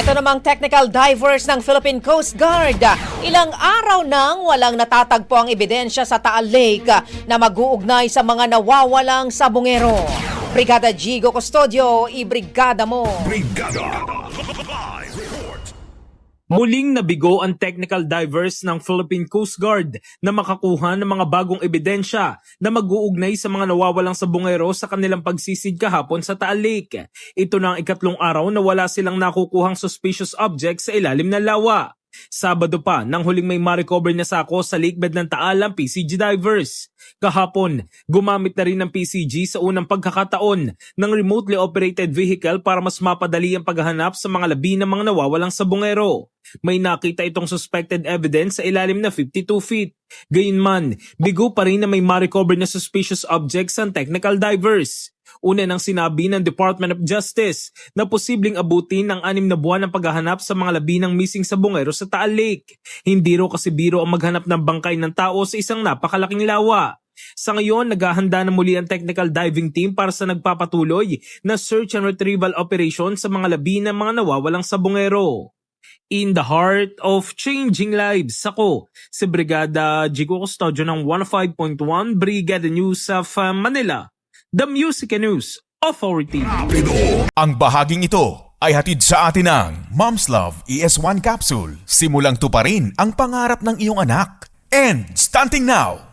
Ito namang technical divers ng Philippine Coast Guard. Ilang araw nang walang natatagpo ang ebidensya sa Taal Lake na mag-uugnay sa mga nawawalang sabongero. Brigada Jigo Custodio, ibrigada mo. Brigada Live Report. Muling nabigo ang technical divers ng Philippine Coast Guard na makakuha ng mga bagong ebidensya na mag-uugnay sa mga nawawalang sabongero sa kanilang pagsisid kahapon sa Taal Lake. Ito na ang ikatlong araw na wala silang nakukuhang suspicious objects sa ilalim ng lawa. Sabado pa nang huling may ma-recover na sako sa lakebed ng Taal ang PCG divers. Kahapon, gumamit na rin ng PCG sa unang pagkakataon ng remotely operated vehicle para mas mapadali ang paghahanap sa mga labi ng mga nawawalang sabongero. May nakita itong suspected evidence sa ilalim na 52 feet. Gayunman, bigo pa rin na may ma-recover na suspicious objects ang technical divers. Una nang sinabi ng Department of Justice na posibleng abutin ng 6 na buwan ang paghahanap sa mga labi ng missing sabongero sa Taal Lake. Hindi raw kasi biro ang maghanap ng bangkay ng tao sa isang napakalaking lawa. Sa ngayon, naghahanda na muli ang technical diving team para sa nagpapatuloy na search and retrieval operation sa mga labi ng mga nawawalang sabongero. In the heart of changing lives, ako si Brigada Jigo Custodio ng 105.1 Brigada News of Manila, the Music and News Authority. Ang bahaging ito ay hatid sa atin ng Mom's Love ES1 Capsule. Simulang tuparin ang pangarap ng iyong anak. And stunting now!